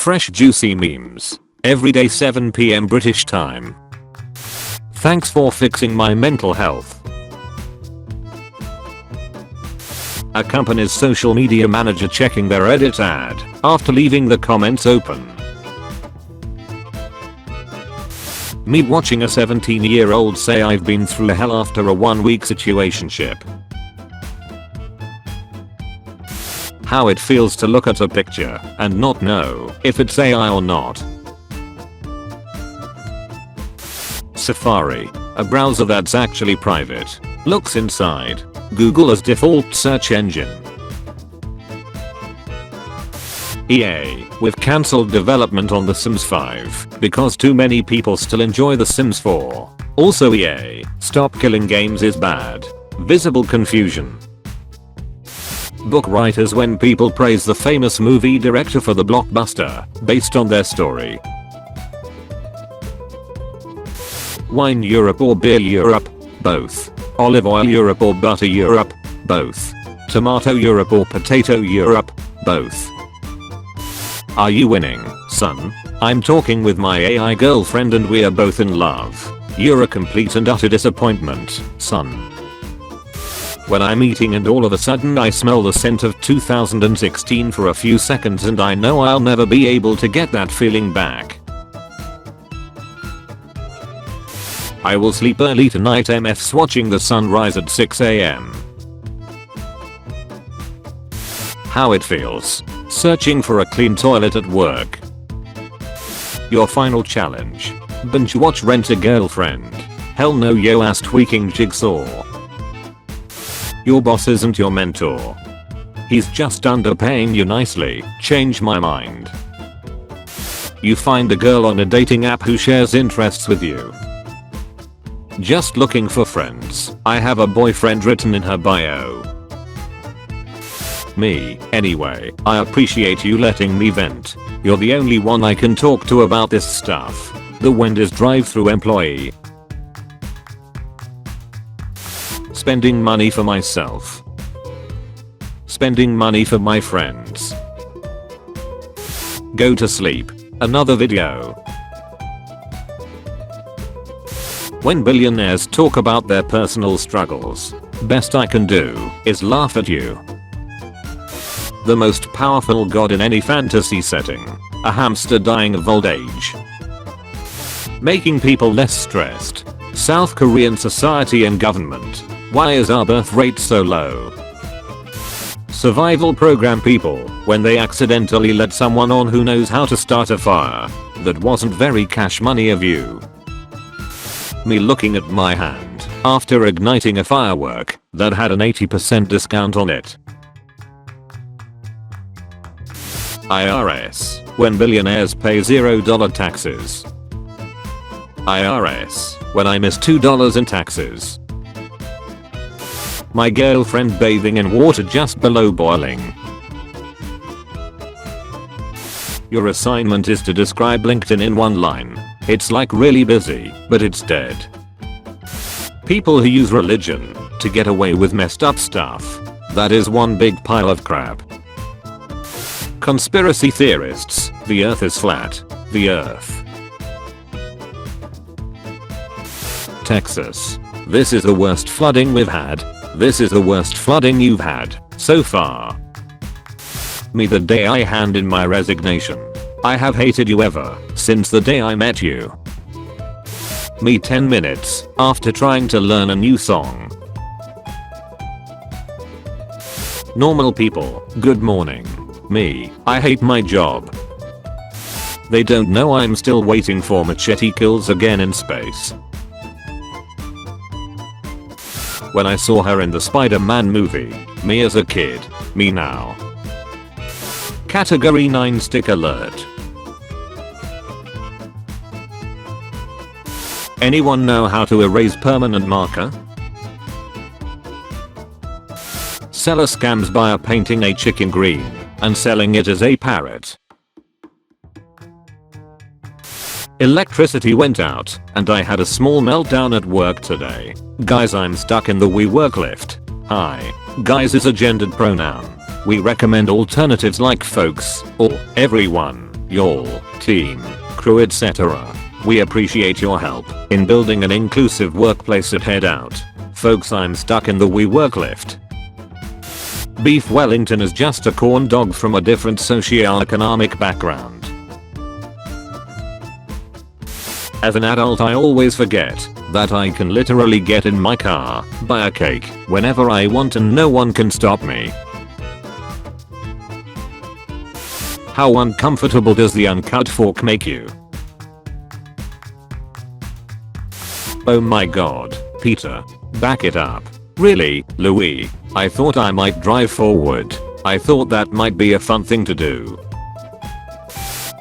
Fresh juicy memes. Every day 7 PM British time. Thanks for fixing my mental health. A company's social media manager checking their edit ad after leaving the comments open. Me watching a 17-year-old say I've been through hell after a 1-week situationship. How it feels to look at a picture and not know if it's AI or not. Safari, a browser that's actually private, looks inside Google as default search engine. EA, we've cancelled development on The Sims 5 because too many people still enjoy The Sims 4. Also EA, stop killing games is bad. Visible confusion. Book writers when people praise the famous movie director for the blockbuster based on their story. Wine Europe or beer Europe? Both. Olive oil Europe or butter Europe? Both. Tomato Europe or potato Europe? Both. Are you winning, son? I'm talking with my AI girlfriend and we are both in love. You're a complete and utter disappointment, son. When I'm eating and all of a sudden I smell the scent of 2016 for a few seconds and I know I'll never be able to get that feeling back. I will sleep early tonight MFs watching the sunrise at 6 AM. How it feels. Searching for a clean toilet at work. Your final challenge. Binge watch Rent a Girlfriend. Hell no yo ass tweaking Jigsaw. Your boss isn't your mentor. He's just underpaying you nicely. Change my mind. You find a girl on a dating app who shares interests with you. Just looking for friends. I have a boyfriend written in her bio. Me, anyway, I appreciate you letting me vent. You're the only one I can talk to about this stuff. The Wendy's drive-thru employee. Spending money for myself. Spending money for my friends. Go to sleep. Another video. When billionaires talk about their personal struggles, best I can do is laugh at you. The most powerful god in any fantasy setting. A hamster dying of old age. Making people less stressed. South Korean society and government. Why is our birth rate so low? Survival program people when they accidentally let someone on who knows how to start a fire. That wasn't very cash money of you. Me looking at my hand after igniting a firework that had an 80% discount on it. IRS, when billionaires pay $0 taxes. IRS, when I miss $2 in taxes. My girlfriend bathing in water just below boiling. Your assignment is to describe LinkedIn in one line. It's like really busy, but it's dead. People who use religion to get away with messed up stuff. That is one big pile of crap. Conspiracy theorists, the earth is flat. The earth. Texas. This is the worst flooding we've had. This is the worst flooding you've had so far. Me the day I hand in my resignation. I have hated you ever since the day I met you. Me 10 minutes after trying to learn a new song. Normal people, good morning. Me, I hate my job. They don't know I'm still waiting for Machete Kills again in space. When I saw her in the Spider-Man movie, me as a kid, me now. Category 9 stick alert. Anyone know how to erase permanent marker? Seller scams buyer painting a chicken green and selling it as a parrot. Electricity went out and I had a small meltdown at work today. Guys, I'm stuck in the WeWork lift. Hi. Guys is a gendered pronoun. We recommend alternatives like folks or everyone. y'all, team, crew, etc. We appreciate your help in building an inclusive workplace at Headout. Folks, I'm stuck in the WeWork lift. Beef Wellington is just a corn dog from a different socio-economic background. As an adult, I always forget that I can literally get in my car, buy a cake whenever I want and no one can stop me. How uncomfortable does the uncut fork make you? Oh my god, Peter. Back it up. Really, Louis? I thought I might drive forward. I thought that might be a fun thing to do.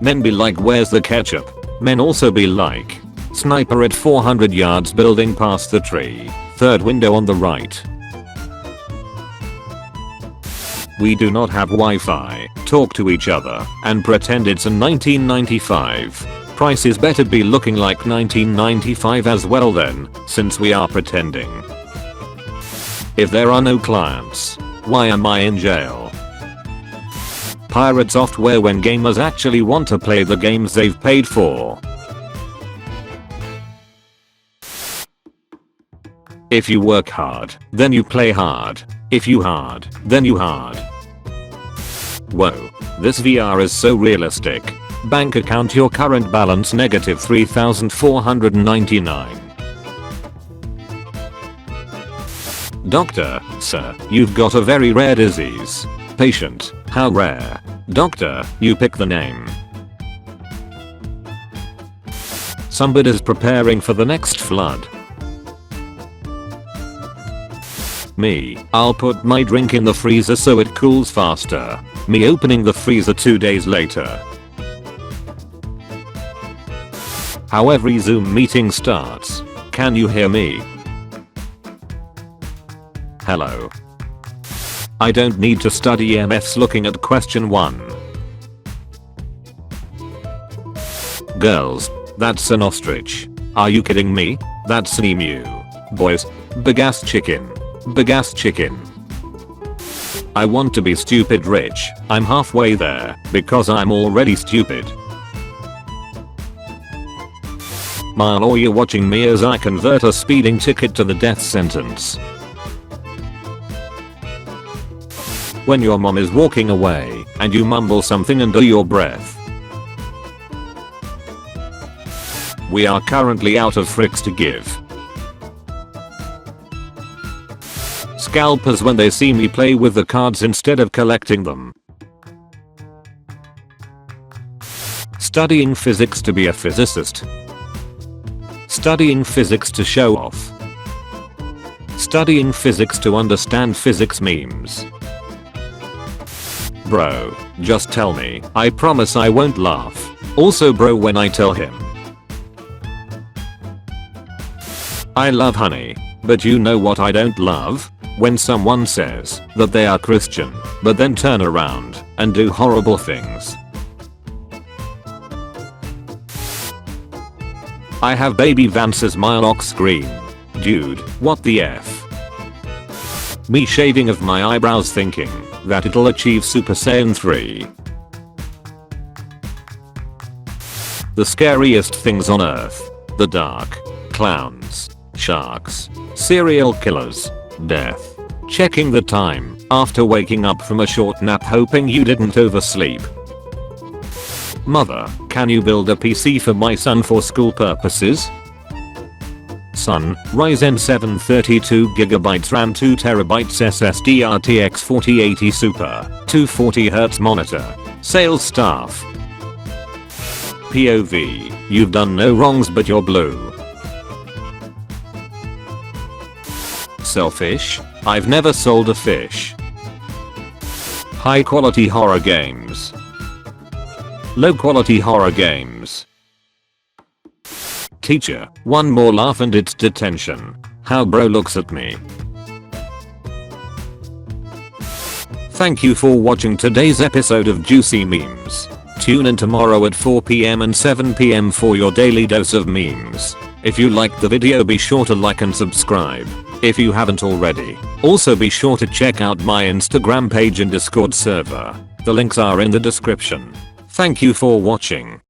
Men be like, where's the ketchup? Men also be like, sniper at 400 yards building past the tree. Third window on the right. We do not have Wi-Fi. Talk to each other and pretend it's in 1995. Prices better be looking like 1995 as well then, since we are pretending. If there are no clients, why am I in jail? Pirate software when gamers actually want to play the games they've paid for. If you work hard, then you play hard. If you hard, then you hard. Whoa, this VR is so realistic. Bank account, your current balance negative 3,499. Doctor, sir, you've got a very rare disease. Patient, how rare? Doctor, you pick the name. Somebody's preparing for the next flood. Me, I'll put my drink in the freezer so it cools faster. Me opening the freezer 2 days later. How every Zoom meeting starts. Can you hear me? Hello. I don't need to study EMFs looking at question 1. Girls, that's an ostrich. Are you kidding me? That's an emu. Boys, big ass chicken. Big ass chicken. I want to be stupid rich. I'm halfway there because I'm already stupid. My lawyer watching me as I convert a speeding ticket to the death sentence. When your mom is walking away and you mumble something under your breath. We are currently out of fricks to give. Scalpers when they see me play with the cards instead of collecting them. Studying physics to be a physicist. Studying physics to show off. Studying physics to understand physics memes. Bro, just tell me. I promise I won't laugh. Also bro, when I tell him. I love honey, but you know what I don't love? When someone says that they are Christian, but then turn around and do horrible things. I have baby Vance's my lock screen. Dude, what the F? Me shaving of my eyebrows thinking that it'll achieve Super Saiyan 3. The scariest things on earth. The dark. Clowns. Sharks. Serial killers. Death. Checking the time after waking up from a short nap hoping you didn't oversleep. Mother, can you build a PC for my son for school purposes? Son, Ryzen 7 32GB RAM 2TB SSD RTX 4080 Super, 240Hz monitor. Sales staff. POV, you've done no wrongs but you're blue. Selfish? I've never sold a fish. High quality horror games. Low quality horror games. Teacher, one more laugh and it's detention. How bro looks at me. Thank you for watching today's episode of Juicy Memes. Tune in tomorrow at 4 PM and 7 PM for your daily dose of memes. If you liked the video, be sure to like and subscribe if you haven't already. Also be sure to check out my Instagram page and Discord server. The links are in the description. Thank you for watching.